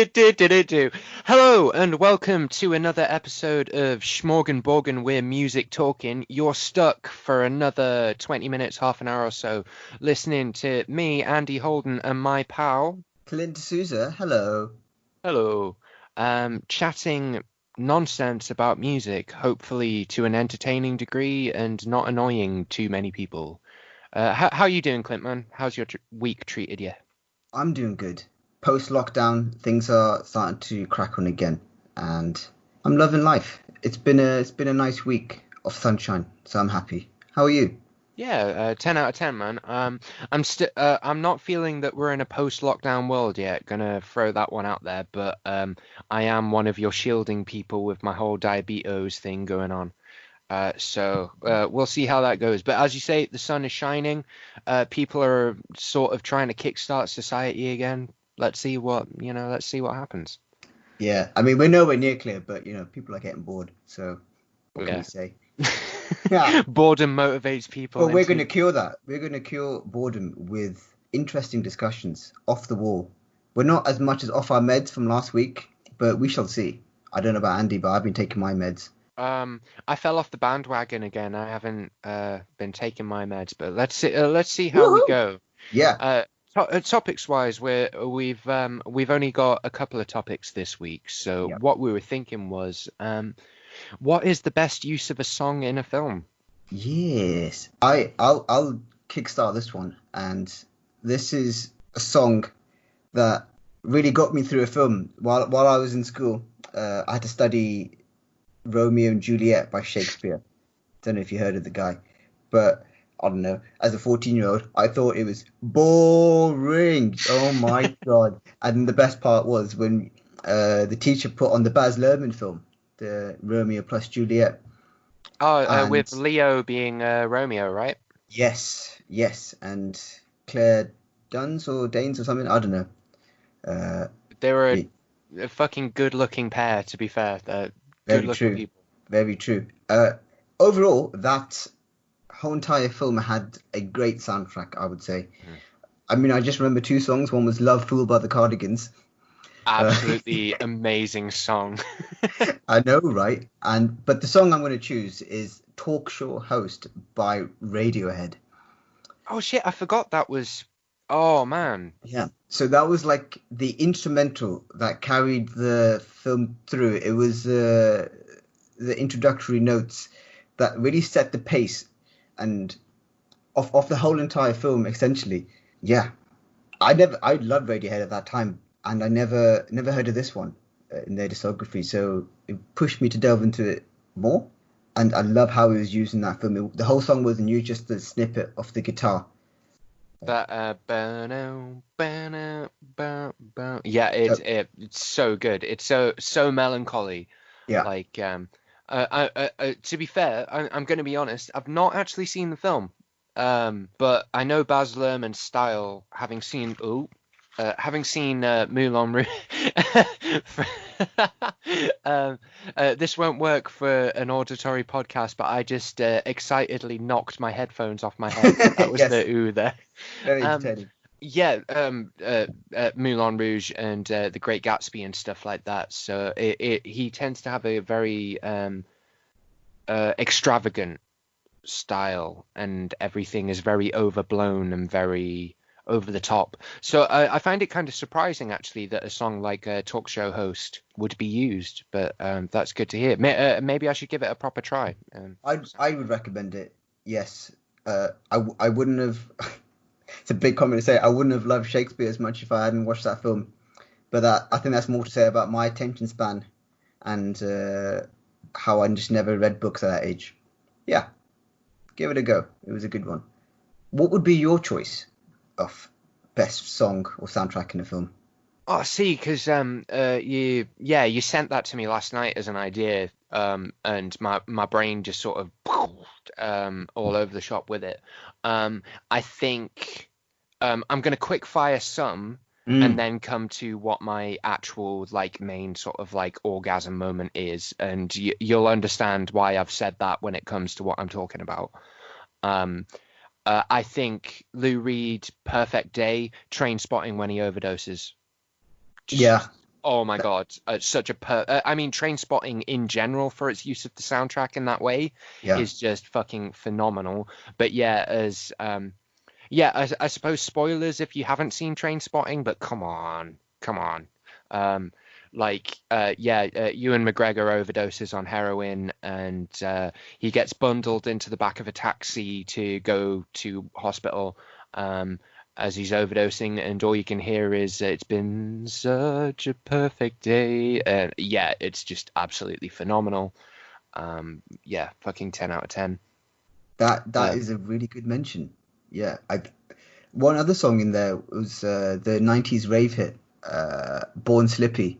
Do. Hello and welcome to another episode of Smorgen Borgen, where music talking. You're stuck for another 20 minutes, half an hour or so, listening to me, Andy Holden, and my pal, Clint Souza, hello. hello, chatting nonsense about music, hopefully to an entertaining degree and not annoying too many people. How you doing, Clint, man? How's your week treated you? I'm doing good. Post-lockdown, things are starting to crack on again, and I'm loving life. It's been a nice week of sunshine, so I'm happy. How are you? Yeah, 10 out of 10, man. I'm not feeling that we're in a post-lockdown world yet. Gonna throw that one out there, but I am one of your shielding people with my whole diabetes thing going on. So we'll see how that goes. But as you say, the sun is shining. People are sort of trying to kickstart society again. Let's see what happens. Yeah, I mean we're nowhere near clear, but people are getting bored. So what can Yeah. we say? Yeah. Boredom motivates people Well, we're into going to cure that. We're going to cure boredom with interesting discussions off the wall. We're not as much as off our meds from last week, but we shall see. I don't know about Andy, but I've been taking my meds. I fell off the bandwagon again. I haven't been taking my meds, but let's see how we Woohoo! go. Yeah. Topics wise, we've only got a couple of topics this week. So Yeah. what we were thinking was, what is the best use of a song in a film? Yes. I'll kickstart this one, and this is a song that really got me through a film. While I was in school, I had to study Romeo and Juliet by Shakespeare. Don't know if you heard of the guy, but I don't know. As a 14-year-old, I thought it was boring. Oh my God. And the best part was when the teacher put on the Baz Luhrmann film, the Romeo plus Juliet. Oh, And with Leo being Romeo, right? yes. And Claire Duns or Danes or something. I don't know. Uh, They were it- a fucking good-looking pair, to be fair. Very Good-looking true. people. Very true. Overall, that whole entire film had a great soundtrack, I would say. Mhm. I mean, I just remember two songs. One was Love Fool by the Cardigans. Uh, Absolutely amazing song. I know, right? But the song I'm going to choose is Talk Show Host by Radiohead. Oh shit, I forgot that was. Oh man. Yeah. So that was like the instrumental that carried the film through. It was the introductory notes that really set the pace and of the whole entire film, essentially. Yeah. I loved Radiohead at that time, and I never heard of this one in their discography. So it pushed me to delve into it more, and I love how he was using that film. The whole song wasn't new, just the snippet of the guitar. That ba-no, ba-no, ba-ba. Yeah, So it's so good. It's so melancholy. yeah, Like to be fair, I'm going to be honest. I've not actually seen the film. But I know Baz Luhrmann's style, having seen Moulin Rouge. This won't work for an auditory podcast, but I just excitedly knocked my headphones off my head. That was yes, the ooh there. very Um, entertaining. yeah, Moulin Rouge and The Great Gatsby and stuff like that. So he tends to have a very extravagant style, and everything is very overblown and very over the top. So I find it kind of surprising actually that a song like Talk Show Host would be used, but that's good to hear. Maybe I should give it a proper try. I would recommend it. Yes, I wouldn't have. It's a big comment to say. I wouldn't have loved Shakespeare as much if I hadn't watched that film. But I think that's more to say about my attention span and how I just never read books at that age. Yeah, give it a go. It was a good one. What would be your choice of best song or soundtrack in a film? Oh, see, because you sent that to me last night as an idea, and my brain just sort of all over the shop with it. I think I'm gonna quick fire some and Mm, then come to what my actual like main sort of like orgasm moment is, and you'll understand why I've said that when it comes to what I'm talking about. Um, I think Lou Reed, Perfect Day, Train Spotting when he overdoses. Just yeah, Oh my God, such a I mean, Trainspotting in general for its use of the soundtrack in that way Yeah. is just fucking phenomenal. But yeah, I suppose spoilers if you haven't seen Trainspotting, but come on, come on. Ewan McGregor overdoses on heroin, and he gets bundled into the back of a taxi to go to hospital. As he's overdosing, and all you can hear is "It's been such a perfect day," and yeah, it's just absolutely phenomenal. Fucking 10 out of 10. That is a really good mention. Yeah, one other song in there was the '90s rave hit, "Born Slippy."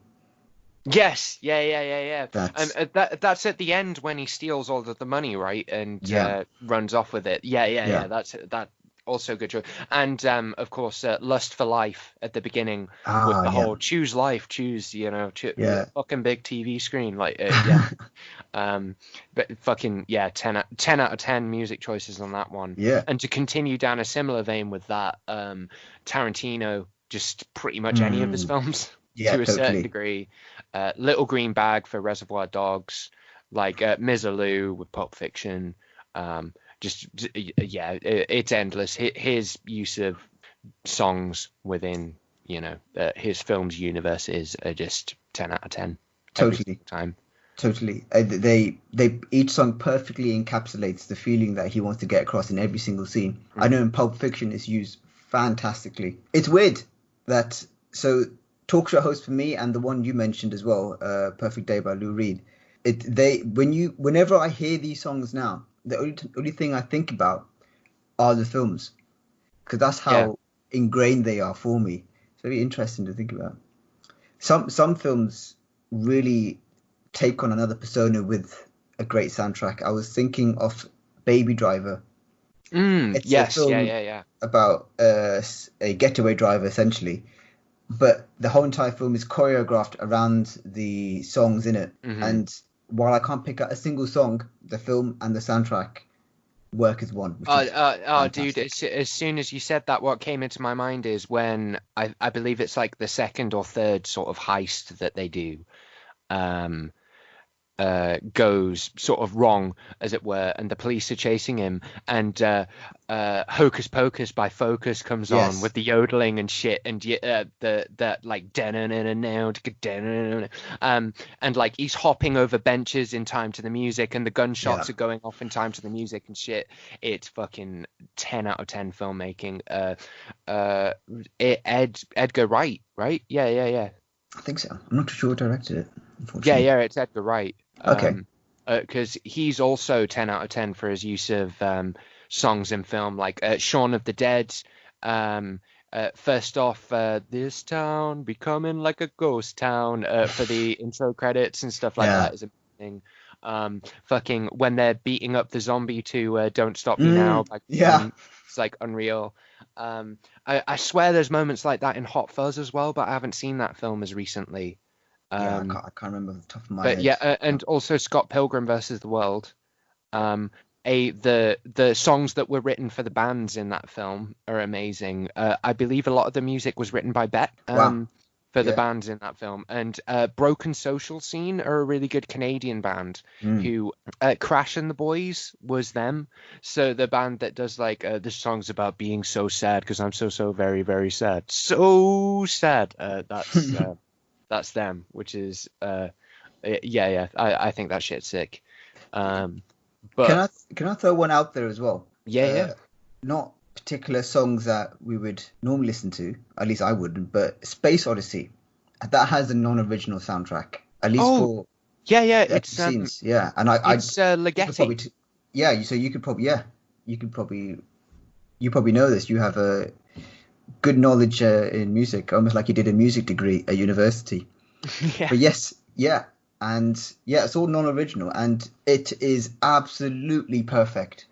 Yes, yeah. That's That's at the end when he steals all of the money, right, and yeah, runs off with it. Yeah. yeah. That also good choice. And of course, "Lust for Life" at the beginning with Ah, the yeah, whole choose life, yeah. fucking big TV screen, like yeah. But fucking yeah, 10 out of 10 music choices on that one. Yeah. And to continue down a similar vein with that, Tarantino, just pretty much any of his Mm, films yeah, to a certain totally. degree. Little Green Bag for Reservoir Dogs, like Mizzaloo with Pulp Fiction. Um, it's endless. His use of songs within, his film's universe is just 10 out of 10 every Totally. single time. Totally. They each song perfectly encapsulates the feeling that he wants to get across in every single scene. I know in Pulp Fiction it's used fantastically. It's weird that so talk show host for me and the one you mentioned as well, Perfect Day by Lou Reed. Whenever I hear these songs now, the only thing I think about are the films because that's Yeah. how ingrained they are for me. It's very interesting to think about. Some films really take on another persona with a great soundtrack. I was thinking of Baby Driver. It's a Yes. film Yeah. about a getaway driver essentially, but the whole entire film is choreographed around the songs in it. hmm And while I can't pick out a single song, the film and the soundtrack work as one, which is Dude, fantastic. as soon as you said that, what came into my mind is when I believe it's like the second or third sort of heist that they do. Um, Goes sort of wrong, as it were, and the police are chasing him, and Hocus Pocus by Focus comes on Yes. with the yodeling and shit, and the like and like he's hopping over benches in time to the music, and the Yeah. gunshots are going off in time to the music and shit. It's fucking 10 out of 10 filmmaking. Edgar Wright, right? Yeah. I think so. I'm not too sure who directed it, unfortunately. Yeah, it's Edgar Wright. Okay. Because he's also 10 out of 10 for his use of songs in film, like Shaun of the Dead. First off, this town becoming like a ghost town for the intro credits and stuff like Yeah. that is amazing. Fucking when they're beating up the zombie to "Don't Stop Me Now" by Yeah. it's like unreal. I swear there's moments like that in Hot Fuzz as well, but I haven't seen that film as recently. Yeah, Um, I can't remember off the top of my but head. yeah, and also Scott Pilgrim versus the World. Um, the songs that were written for the bands in that film are amazing. I believe a lot of the music was written by Beck. Wow. For the Yeah. bands in that film, and Broken Social Scene are a really good Canadian band Mm. who Crash and the Boys was them. So the band that does like the songs about being so sad because I'm so very very sad, so sad. That's them, which is yeah. I think that shit's sick. Can But I throw one out there as well? yeah. Not particular songs that we would normally listen to, at least I wouldn't, but Space Odyssey. That has a non-original soundtrack, at least Oh, for yeah. the epic scenes. Yeah, and It's you could probably Ligeti. yeah, you could probably you probably know this. You have a good knowledge in music, almost like you did a music degree at university. Yeah. But yes, yeah, and yeah, it's all non-original, and it is absolutely perfect,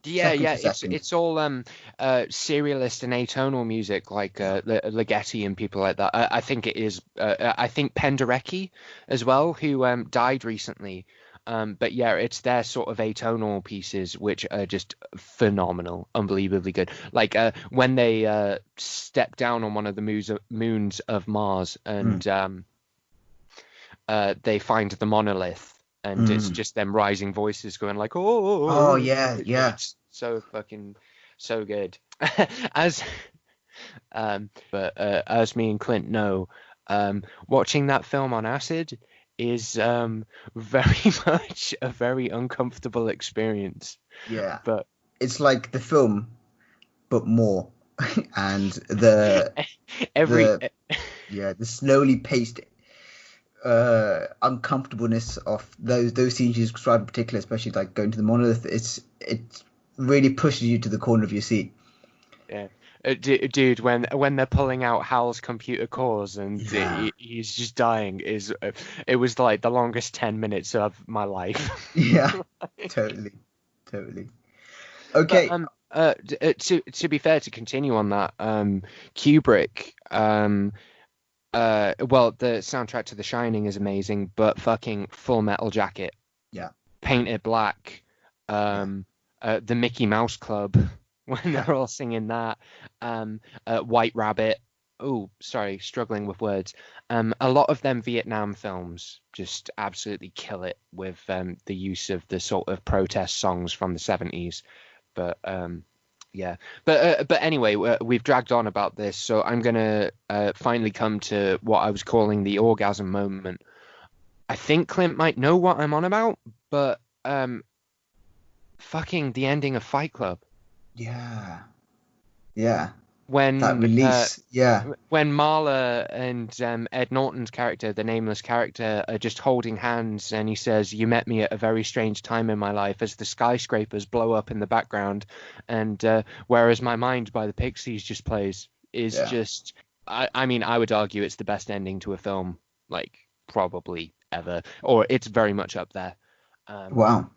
second Yeah. for second. It's all serialist and atonal music like Ligeti and people like that. I think it is. I think Penderecki as well, who died recently. But yeah, it's their sort of atonal pieces which are just phenomenal, unbelievably good. Like when they step down on one of the moons of Mars, Mm. and they find the monolith, and it's just them rising voices going like, Oh oh, yeah, yeah, it's so fucking so good. As as me and Clint know, watching that film on acid is very much a very uncomfortable experience. yeah. But It's like the film, but more, and the every the yeah, the slowly paced uncomfortableness of those scenes you described in particular, especially like going to the monolith. It really pushes you to the corner of your seat. yeah. Dude, when they're pulling out Hal's computer cores and Yeah, he's just dying, it was like the longest 10 minutes of my life. yeah, totally, totally. But Okay, to be fair, to continue on that, Kubrick, well, the soundtrack to The Shining is amazing, but fucking Full Metal Jacket, yeah, Painted Black, yeah, the Mickey Mouse Club when yeah, they're all singing that, White Rabbit. Oh, sorry, struggling with words. A lot of them Vietnam films just absolutely kill it with the use of the sort of protest songs from the 70s. But yeah, but anyway, we've dragged on about this, so I'm gonna finally come to what I was calling the orgasm moment. I think Clint might know what I'm on about, but fucking the ending of Fight Club yeah, yeah. That when release, yeah, when Marla and Ed Norton's character, the nameless character, are just holding hands, and he says, "You met me at a very strange time in my life," as the skyscrapers blow up in the background, and "Whereas My Mind" by the Pixies just plays, is yeah. just, I mean, I would argue it's the best ending to a film, like probably ever, or it's very much up there. Um, Wow.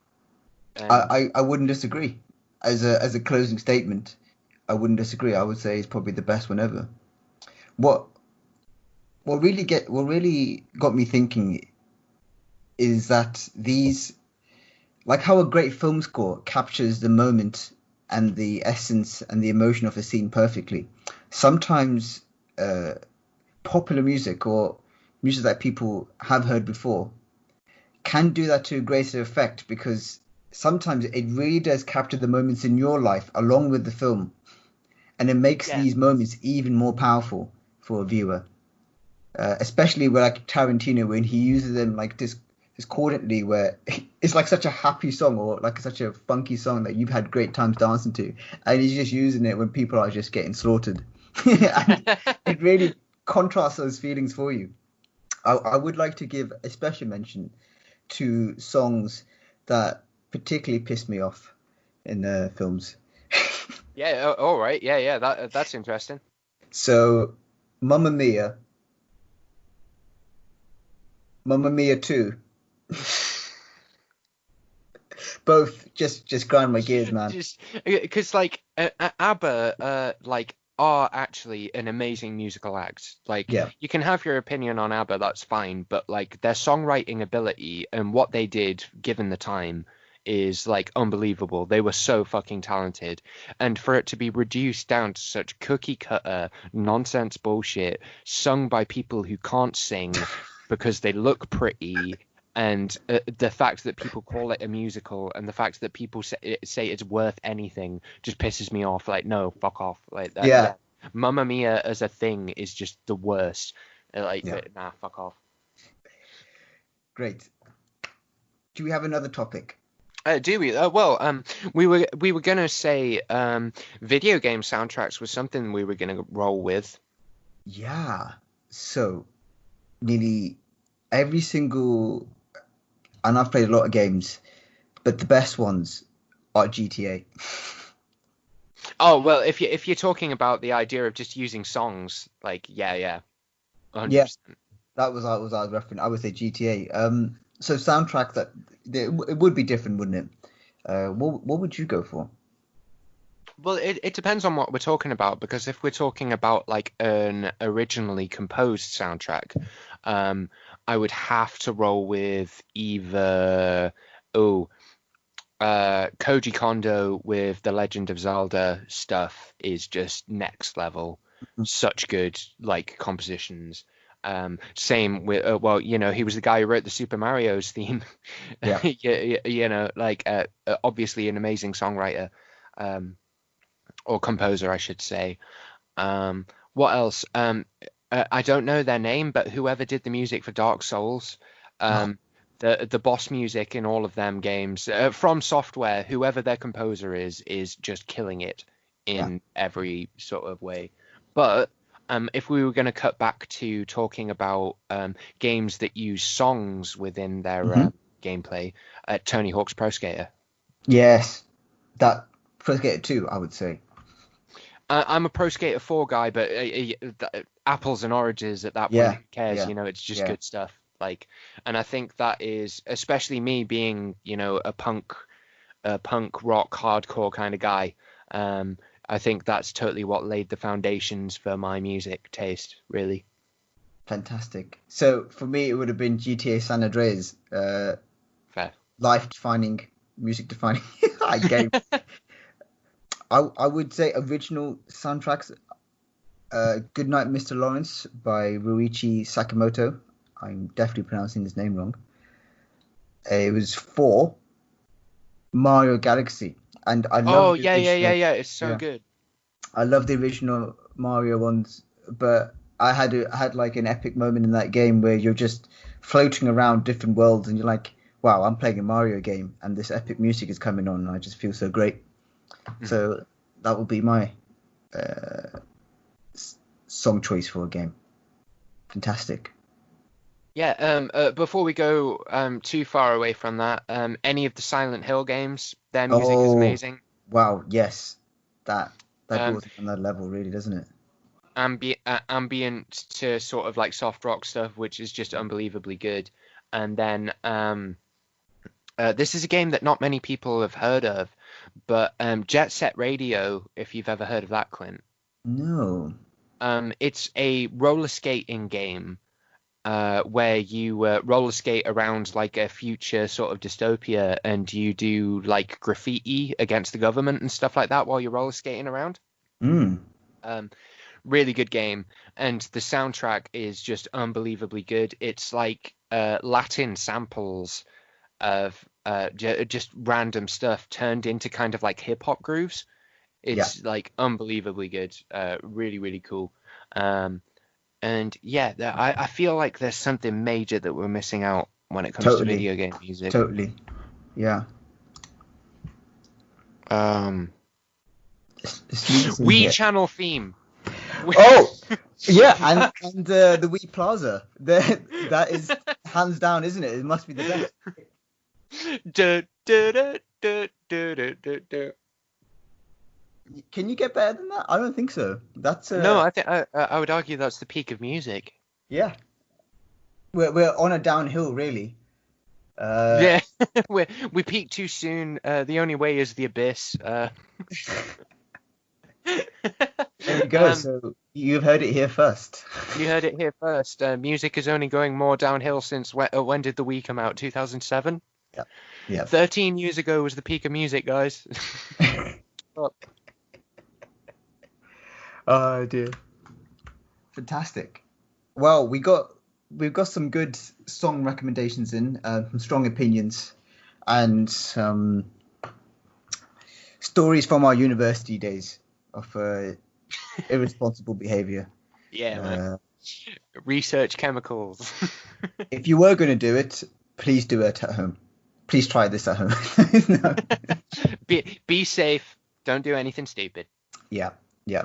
and I wouldn't disagree. As a closing statement, I wouldn't disagree. I would say it's probably the best one ever. What what really got me thinking is that these, like how a great film score captures the moment and the essence and the emotion of a scene perfectly. Sometimes uh, popular music or music that people have heard before can do that to a greater effect, because sometimes it really does capture the moments in your life along with the film, and it makes yeah, these moments even more powerful for a viewer. Especially where like Tarantino, when he uses them like discordantly, where it's like such a happy song or like such a funky song that you've had great times dancing to, and he's just using it when people are just getting slaughtered, and it really contrasts those feelings for you. I would like to give a special mention to songs that particularly piss me off in films. yeah, all right, yeah, that's interesting. So, Mamma Mia, Mamma Mia 2, both just grind my gears, man. Just because like ABBA like are actually an amazing musical act. Like Yeah, you can have your opinion on ABBA, that's fine, but like their songwriting ability and what they did given the time is like unbelievable. They were so fucking talented. And for it to be reduced down to such cookie cutter nonsense bullshit sung by people who can't sing because they look pretty, and the fact that people call it a musical and the fact that people say it's worth anything just pisses me off. Like, no, fuck off. Like that, yeah, yeah. Mamma Mia as a thing is just the worst. yeah. Nah, fuck off. Great. Do we have another topic? Do we? Well, we were gonna say video game soundtracks was something we were gonna roll with. Yeah. So, nearly every single, and I've played a lot of games, but the best ones are GTA. Oh well, if you're talking about the idea of just using songs, like yeah, Yeah, 100%. that was I was referring. I would say GTA. So soundtrack that it would be different, wouldn't it? What would you go for? Well, it depends on what we're talking about, because if we're talking about like an originally composed soundtrack, um, I would have to roll with either oh Koji Kondo with the Legend of Zelda stuff is just next level, such good like compositions. Same with well, he was the guy who wrote the Super Mario's theme. Yeah. Like obviously an amazing songwriter, or composer, I should say. What else? I don't know their name, but whoever did the music for Dark Souls, Oh, the boss music in all of them games, from Software, whoever their composer is just killing it yeah. in every sort of way. But if we were going to cut back to talking about games that use songs within their Hmm. gameplay, Tony Hawk's Pro Skater. Yes. That Pro Skater 2, I would say. I'm a Pro Skater 4 guy, but apples and oranges at that point. Yeah. Who cares? Yeah. It's just Yeah. good stuff. Like, and I think that is, especially me being, a punk rock hardcore kind of guy. I think that's totally what laid the foundations for my music taste, really. Fantastic. So for me, it would have been GTA San Andreas, Fair. life-defining, music-defining game. I would say original soundtracks. Goodnight, Mr. Lawrence by Ruichi Sakamoto. I'm definitely pronouncing his name wrong. It was for Mario Galaxy, and I love Oh, the yeah, yeah, yeah, original. yeah. It's so Yeah, good. I love the original Mario ones, but I had like an epic moment in that game where you're just floating around different worlds, and you're like, "Wow, I'm playing a Mario game, and this epic music is coming on, and I just feel so great." Mhm. So that would be my uh, song choice for a game. Fantastic. Yeah, before we go too far away from that, any of the Silent Hill games, their music is Oh, amazing. wow, yes, that that Um, goes on that level, really, doesn't it? ambient to sort of like soft rock stuff, which is just unbelievably good. And then this is a game that not many people have heard of, but Jet Set Radio, if you've ever heard of that, Clint. No. It's a roller skating game where you roller skate around like a future sort of dystopia, and you do like graffiti against the government and stuff like that while you're roller skating around. Mm. Um, Really good game, and the soundtrack is just unbelievably good. It's like Latin samples of just random stuff turned into kind of like hip hop grooves. Yeah, It's like unbelievably good, really, really cool. Um, and yeah, I feel like there's something major that we're missing out when it comes to totally, video game music. totally. Yeah. Um, This music in Wii here. Channel theme. Oh, yeah, and the Wii Plaza. That is hands down, isn't it? It must be the best. Du- du- du- du- du- du- du- du. Can you get better than that? I don't think so. That's No, I think I would argue that's the peak of music. yeah. We're on a downhill, really. Yeah, we peaked too soon. The only way is the abyss. There we go. Um, So you've heard it here first. you heard it here first. Music is only going more downhill since when did the Wii come out? 2007? Yeah. Yeah. 13 years ago was the peak of music, guys. Oh, Oh dear. Fantastic. Well, we've got some good song recommendations in, some strong opinions, and some stories from our university days of irresponsible behavior. yeah, man. Uh, Research chemicals. if you were going to do it, please do it at home. Please try this at home. No. Be safe. Don't do anything stupid. Yeah, yeah,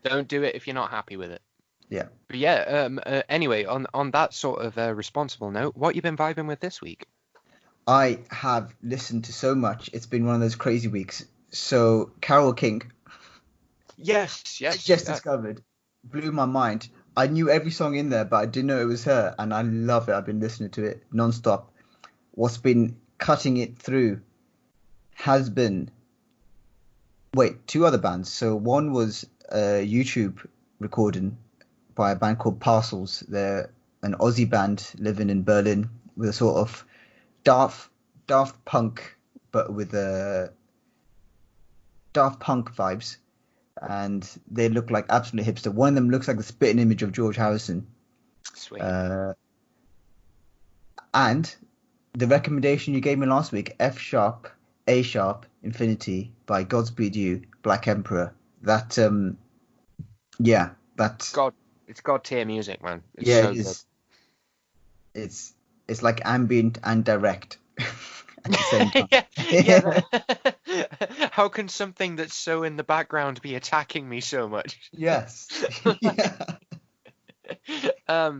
Don't do it if you're not happy with it. yeah. But yeah, anyway, on that sort of responsible note, what you been vibing with this week? I have listened to so much. It's been one of those crazy weeks. So Carole King, Yes, I yes. just discovered, blew my mind. I knew every song in there, but I didn't know it was her, and I love it. I've been listening to it non-stop. What's been cutting it through has been two other bands. So one was a YouTube recording by a band called Parcels. They're an Aussie band living in Berlin with a sort of daft punk, but with daft punk vibes, and they look like absolute hipster. One of them looks like the spitting image of George Harrison. Sweet. And the recommendation you gave me last week, F sharp, A sharp, Infinity by Godspeed You, Black Emperor. That It's god tier music, man. It's yeah, so it good. is. It's like ambient and direct at the same time. Yeah. How can something that's so in the background be attacking me so much? Yes. Yeah.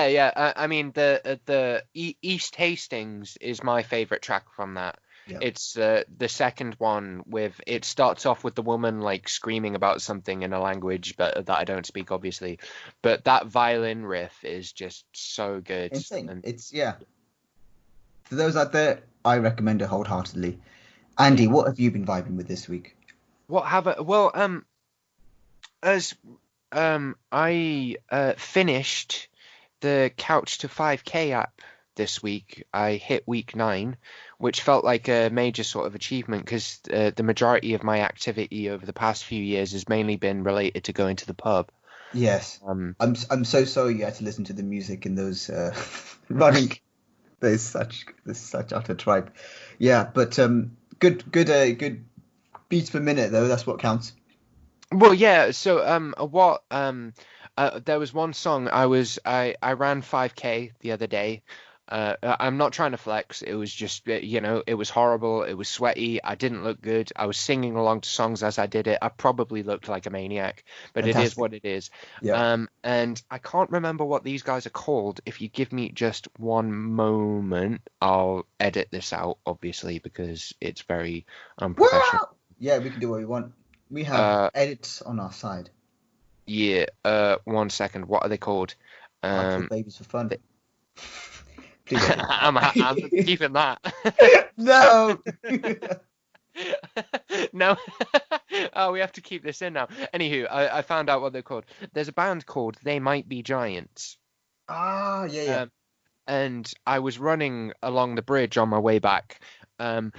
Yeah. I mean, the East Hastings is my favorite track from that. Yeah. It's the second one with it starts off with the woman like screaming about something in a language but that I don't speak, obviously. But that violin riff is just so good. Insane. And It's For those out there, I recommend it wholeheartedly. yeah, Andy, what have you been vibing with this week? what have I? Well, as I finished the Couch to 5K app this week. I hit week 9, which felt like a major sort of achievement because the majority of my activity over the past few years has mainly been related to going to the pub. Yes. Um, I'm so sorry you had to listen to the music in those running. There's such utter tripe. Yeah, but good beats per minute though. That's what counts. well, yeah. So, there was one song I ran 5K the other day. I'm not trying to flex. It was just, it was horrible. It was sweaty. I didn't look good. I was singing along to songs as I did it. I probably looked like a maniac, but it is Fantastic. what it is. Yeah. And I can't remember what these guys are called. If you give me just one moment, I'll edit this out, obviously, because it's very unprofessional. Wow. Yeah, we can do what we want. We have Uh, edits on our side. yeah. One second. What are they called? Hardcore Um, babies for fun. th- Please edit I'm that keeping that. out. No. No. Oh, we have to keep this in now. Anywho, I found out what they're called. There's a band called They Might Be Giants. Ah, yeah. Um, and I was running along the bridge on my way back. And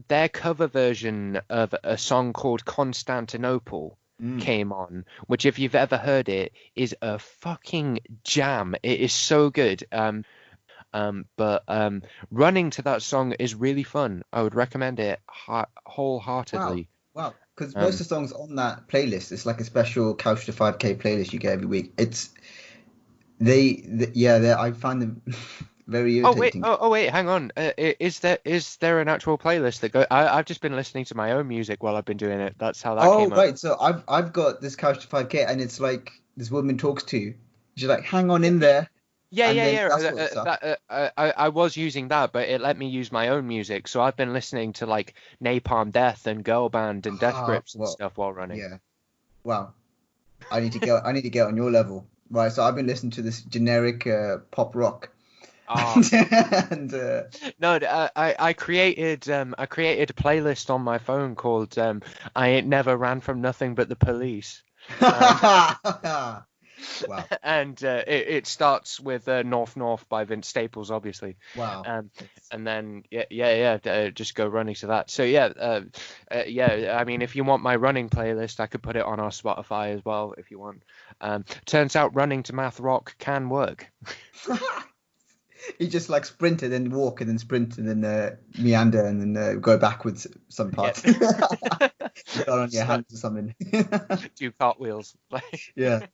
their cover version of a song called Constantinople Mm. came on, which if you've ever heard it, is a fucking jam. It is so good. But running to that song is really fun. I would recommend it Wow. wholeheartedly. Wow. Because most Um, of the songs on that playlist, it's like a special Couch to 5K playlist you get every week. I find them very oh wait, irritating. oh wait, hang on. Is there an actual playlist that go? I've just been listening to my own music while I've been doing it. That's how that Oh, came up. right. So I've got this Couch to 5K, and it's like this woman talks to you. She's like, hang on in there. And then Yeah. that sort of stuff. I was using that, but it let me use my own music. So I've been listening to like Napalm Death and Girl Band and Death Ah, Grips and well, stuff while running. yeah. Wow. I need to get on your level. Right. So I've been listening to this generic pop rock. Ah, And no, I created a playlist on my phone called "I Ain't Never Ran from Nothing But the Police." Um, wow. and it starts with North North by Vince Staples, obviously. Wow. Um, That's and then just go running to that. So I mean, if you want my running playlist, I could put it on our Spotify as well if you want. Turns out running to math rock can work. You just like sprint and then walk and then sprint and then meander and then go backwards some Yeah. parts. Start on your So, hands or something. do cartwheels. Yeah.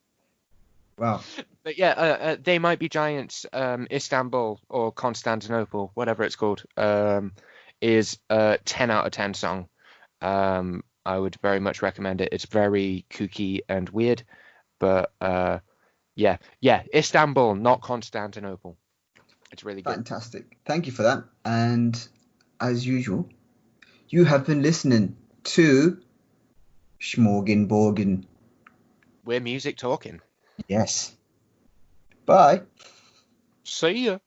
Wow. But yeah, They Might Be Giants, Istanbul or Constantinople, whatever it's called, is a 10 out of 10 song. I would very much recommend it. It's very kooky and weird, but yeah, Istanbul, not Constantinople. It's really good. Fantastic. Thank you for that. And as usual, you have been listening to Smorgen Borgen. We're music talking. Yes. Bye. See ya.